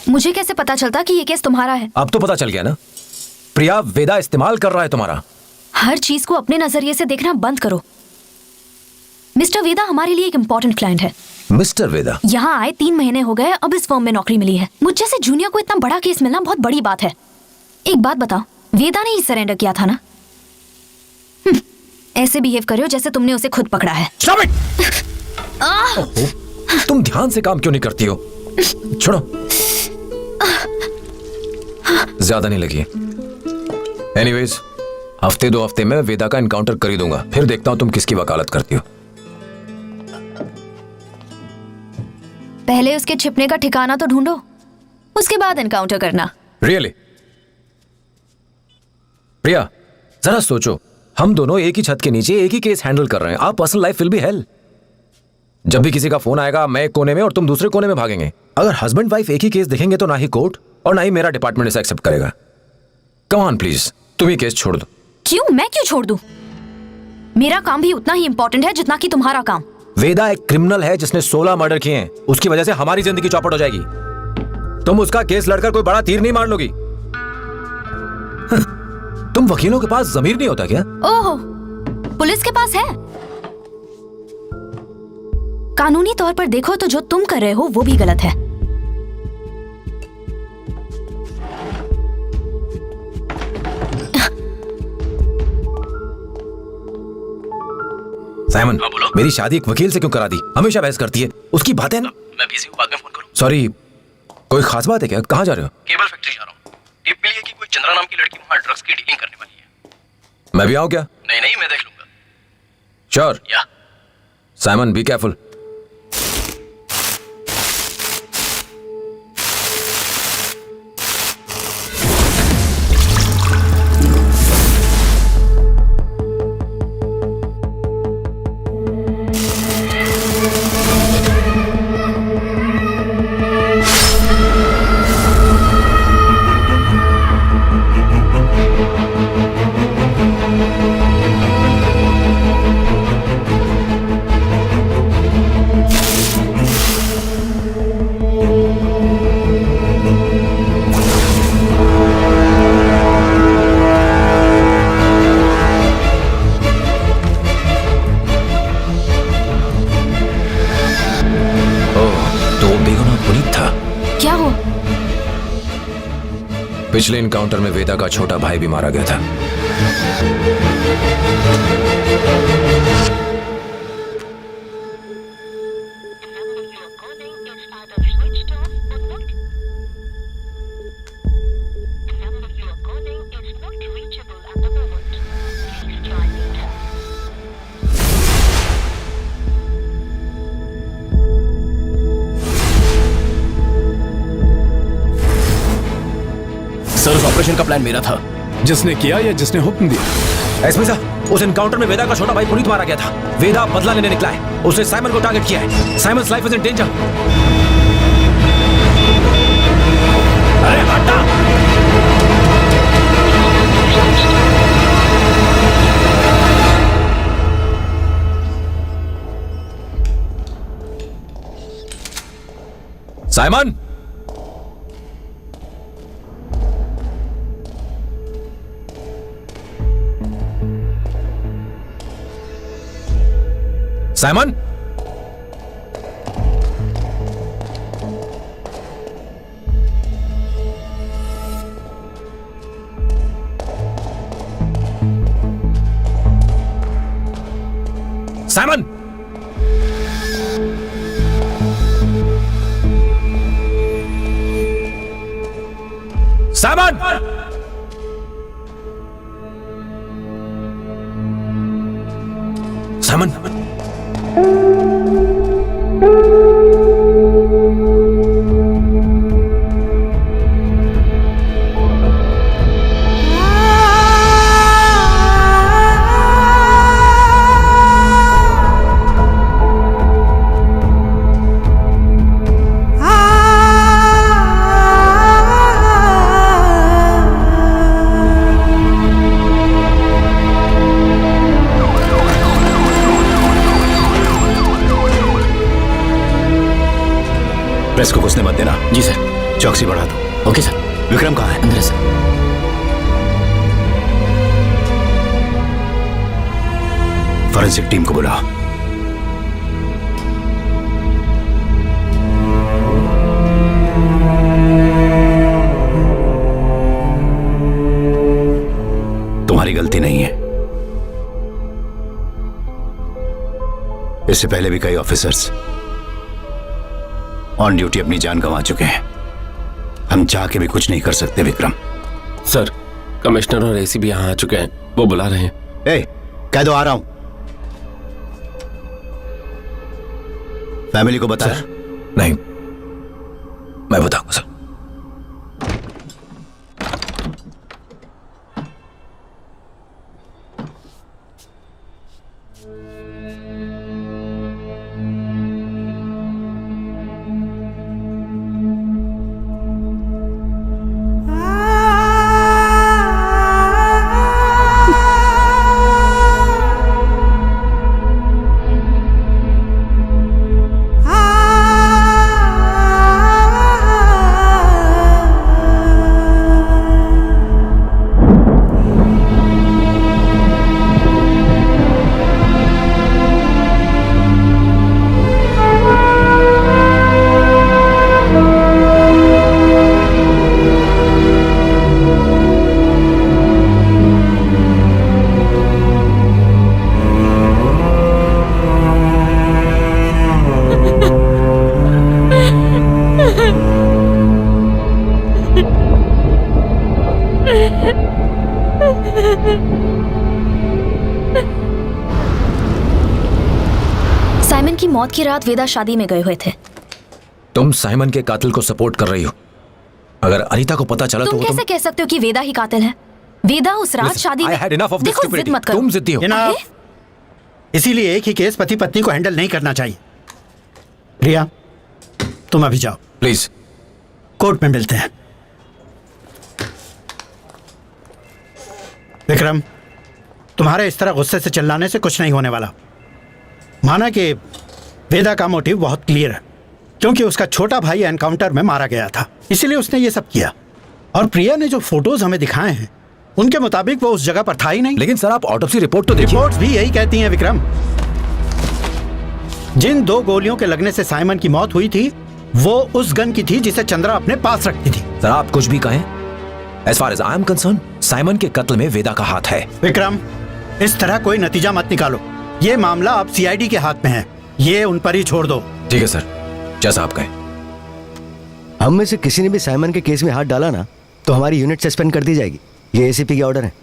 मुझे कैसे पता चलता कि ये केस तुम्हारा है? अब तो पता चल गया ना। प्रिया, वेदा इस्तेमाल कर रहा है तुम्हारा। हर चीज को अपने नजरिए से देखना बंद करो। मिस्टर वेदा हमारे लिए एक इम्पोर्टेंट क्लाइंट है। मिस्टर वेदा यहाँ आए 3 महीने हो गए, अब इस फर्म में नौकरी मिली है। मुझ जैसे जूनियर को इतना बड़ा केस मिलना बहुत बड़ी बात है। एक बात बताओ, वेदा ने ही सरेंडर किया था ना? ऐसे बिहेव करो जैसे तुमने उसे खुद पकड़ा है। Stop it! तुम ध्यान से काम क्यों नहीं करती हो? छोड़ो, ज्यादा नहीं लगी। एनीवेज, हफ्ते 2 हफ्ते में वेदा का एनकाउंटर कर ही दूंगा, फिर देखता हूं तुम किसकी वकालत करती हो। पहले उसके छिपने का ठिकाना तो ढूंढो, उसके बाद एनकाउंटर करना। रियली? प्रिया, जरा सोचो, हम दोनों एक ही छत के नीचे एक ही केस हैंडल कर रहे हैं। आप personal life will be hello. जब भी किसी का फोन आएगा, मैं एक कोने में और तुम दूसरे कोने में भागेंगे। अगर हस्बैंड वाइफ एक ही केस देखेंगे तो ना ही कोर्ट और ना ही मेरा डिपार्टमेंट इसे एक्सेप्ट करेगा। कम ऑन प्लीज, तुम ये केस छोड़ दो। क्यों? मैं क्यों छोड़ दूं? मेरा काम भी उतना ही इंपॉर्टेंट है जितना कि तुम्हारा काम। वेदा एक क्रिमिनल है जिसने 16 मर्डर किए हैं। उसकी वजह से हमारी जिंदगी चौपट हो जाएगी। तुम उसका केस लड़कर कोई बड़ा तीर नहीं मार लोगी। तुम वकीलों के पास जमीर नहीं होता क्या? ओहो, पुलिस के पास है। कानूनी तौर पर देखो तो जो तुम कर रहे हो वो भी गलत है। साइमन, मेरी शादी एक वकील से क्यों करा दी? हमेशा बहस करती है। उसकी बातें ना। मैं बिजी हूँ, बाद में फोन करूँ। सॉरी, कोई खास बात है क्या? कहाँ जा रहे हो? केबल फैक्ट्री जा रहा हूँ। टिप मिली है कि कोई चंद्रा नाम की लड़की वहाँ ड्रग्स की डीलिंग करने वाली है। मैं भी आऊँ क्या? नहीं नहीं, मैं देख लूंगा। श्योर? या साइमन, बी केयरफुल। पिछले इनकाउंटर में वेदा का छोटा भाई भी मारा गया था। सर, उस ऑपरेशन का प्लान मेरा था। जिसने किया या जिसने हुक्म दिया? एसपी साहब, उस एनकाउंटर में वेदा का छोटा भाई पुनीत मारा गया था। वेदा बदला लेने निकला है। उसने साइमन को टारगेट किया है। Simons life is in danger. अरे हटा! Simon! Simon! Simon! Simon! Simon! Press को घुसने मत देना। जी सर। चौकसी बढ़ा दो। Okay sir. विक्रम कहाँ है? अंदर है सर। फॉरेंसिक टीम को बुलाओ। तुम्हारी गलती नहीं है। इससे पहले भी कई ऑफिसर्स ऑन ड्यूटी अपनी जान गंवा चुके हैं। हम चाह के भी कुछ नहीं कर सकते विक्रम। सर, कमिश्नर और एसीपी यहाँ आ चुके हैं, वो बुला रहे हैं। ए, कह दो आ रहा हूं। फैमिली को बता। नहीं, मैं बताऊंगा सर। साइमन की मौत की रात वेदा शादी में गए हुए थे। तुम साइमन के कातिल को सपोर्ट कर रही हो। अगर अनीता को पता चला तुम तो कैसे कह सकते हो कि वेदा ही कातिल है? वेदा उस रात शादी में। देखो, जिद मत करो। तुम जिद्दी हो। अरे? इसीलिए एक ही केस पति पत्नी को हैंडल नहीं करना चाहिए। प्रिया, तुम अभी जाओ, प्लीज। कोर्ट में मिलते हैं। विक्रम, तुम्हारे इस तरह गुस्से से चिल्लाने से कुछ नहीं होने वाला। माना कि वेदा का मोटिव बहुत क्लियर है, क्योंकि उसका छोटा भाई एनकाउंटर में मारा गया था, इसीलिए उसने ये सब किया। और प्रिया ने जो फोटोज हमें दिखाए हैं उनके मुताबिक वो उस जगह पर था ही नहीं। लेकिन सर, आप ऑटोप्सी रिपोर्ट तो देखिए। रिपोर्ट्स भी यही कहती हैं विक्रम। जिन 2 गोलियों के लगने से साइमन की मौत हुई थी वो उस गन की थी जिसे चंद्रा अपने पास रखती थी। सर, आप कुछ भी कहें, as far as I am concerned, Simon के कत्ल में वेदा का हाथ है। विक्रम, इस तरह कोई नतीजा मत निकालो। ये मामला अब सीआईडी के हाथ में है, ये उन पर ही छोड़ दो। ठीक है सर, जैसा आप कहें। हम में से किसी ने भी साइमन के केस में हाथ डाला ना तो हमारी यूनिट सस्पेंड कर दी जाएगी। ये एसीपी के ऑर्डर है।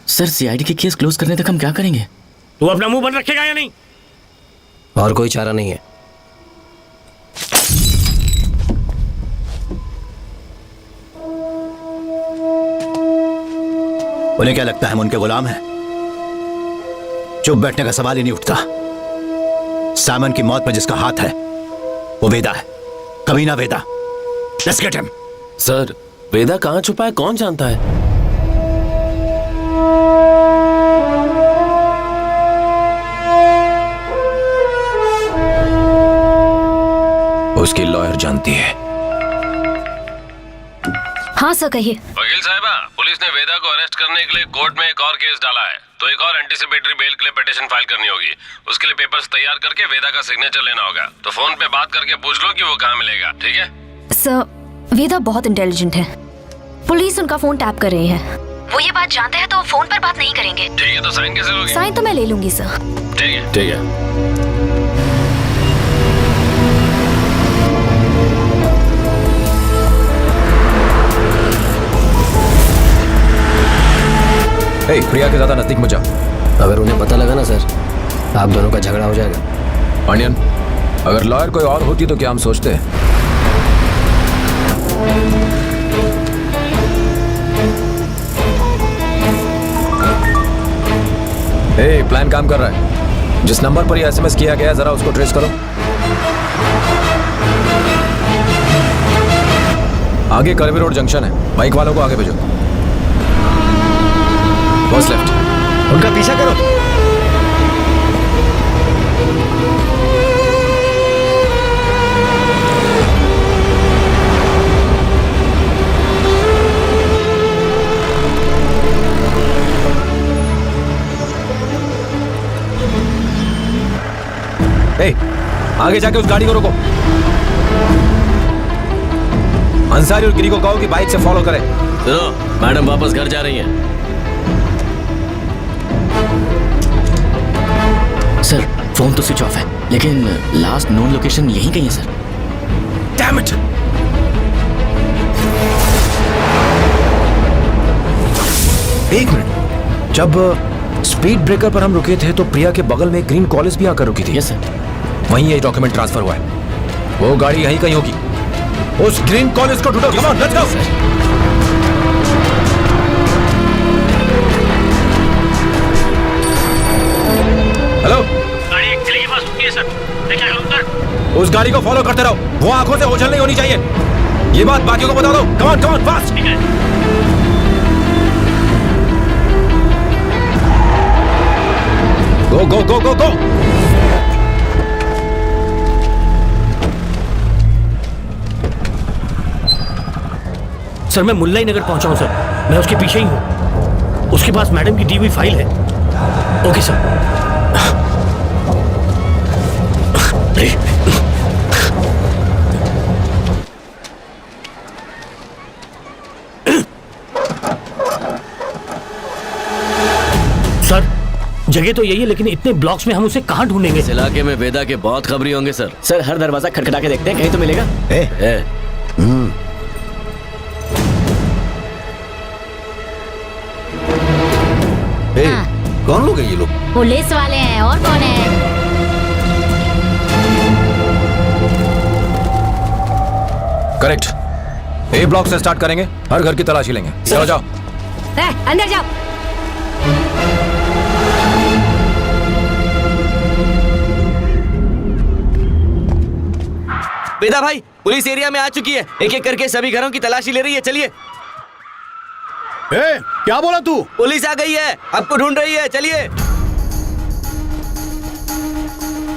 सर, सीआईडी के केस क्लोज करने तक हम क्या करेंगे? तू अपना मुंह बंद रखेगा या नहीं? और कोई चारा नहीं है। उन्हें क्या लगता है हम उनके गुलाम हैं? चुप बैठने का सवाल ही नहीं उठता। साइमन की मौत में जिसका हाथ है वो वेदा है, कमीना Veda. Let's get him. Sir, Veda कहाँ छुपा है कौन जानता है? उसकी लॉयर जानती है। हाँ सर, कहिए। वकील साहिबा, पुलिस ने वेदा को अरेस्ट करने के लिए कोर्ट में एक और केस डाला है, तो एक और एंटीसिपेटरी बेल के लिए पिटीशन फाइल करनी होगी। उसके लिए पेपर्स तैयार करके वेदा का सिग्नेचर लेना होगा। तो फोन पे बात करके पूछ लो कि वो कहाँ मिलेगा, ठीक है? सर, वेदा बहुत इंटेलिजेंट है। पुलिस उनका फोन टैप कर रही है। वो ये बात जानते हैं तो फोन पर बात नहीं करेंगे। ठीक है, तो साइन कैसे लोगे? साइन तो मैं ले लूंगी सर। ठीक है, ठीक है। प्रिया के ज्यादा नजदीक मत जाओ। अगर उन्हें पता लगा ना सर, आप दोनों का झगड़ा हो जाएगा। पांडियन, अगर लॉयर कोई और होती तो क्या हम सोचते हैं? प्लान काम कर रहा है। जिस नंबर पर ये एसएमएस किया गया जरा उसको ट्रेस करो। आगे करवी रोड जंक्शन है, बाइक वालों को आगे भेजो। बस लेफ्ट। उनका पीछा करो। आगे जाके उस गाड़ी को रोको। अंसारी और गिरी को कहो कि बाइक से फॉलो करें। सुनो, मैडम वापस घर जा रही हैं। सर फोन तो स्विच ऑफ है, लेकिन लास्ट नोन लोकेशन यहीं कहीं है सर। Damn it! एक मिनट, जब स्पीड ब्रेकर पर हम रुके थे तो प्रिया के बगल में ग्रीन कॉलेज भी आकर रुकी थी। Yes sir. वहीं ये डॉक्यूमेंट ट्रांसफर हुआ है। वो गाड़ी यहीं कहीं होगी। उस ग्रीन कॉलेज को ढूंढो। Come on, let's go. Hello, गाड़ी एक किले के पास रुकी है सर। मैं क्या करूं सर? उस गाड़ी को फॉलो करते रहो। वो आंखों से ओझल नहीं होनी चाहिए। ये बात बाकियों को बता दो। Come on fast. ठीक है। गो गो गो गो गो। सर मैं मुल्लाई नगर पहुंचा हूं सर। मैं उसके पीछे ही हूं। उसके पास मैडम की दी हुई फाइल है। Okay sir. सर जगह तो यही है, लेकिन इतने ब्लॉक्स में हम उसे कहां ढूंढेंगे? इस इलाके में वेदा के बहुत खबरी होंगे सर। सर हर दरवाजा खटखटा के देखते हैं, कहीं तो मिलेगा। कौन लोग हैं ये लोग? पुलिस वाले हैं, और कौन है? करेक्ट। ए ब्लॉक से स्टार्ट करेंगे, हर घर की तलाशी लेंगे। चलो जाओ। अंदर जाओ। वेदा भाई, पुलिस एरिया में आ चुकी है। एक एक करके सभी घरों की तलाशी ले रही है। चलिए। ए, क्या बोला तू? पुलिस आ गई है, आपको ढूंढ रही है। चलिए।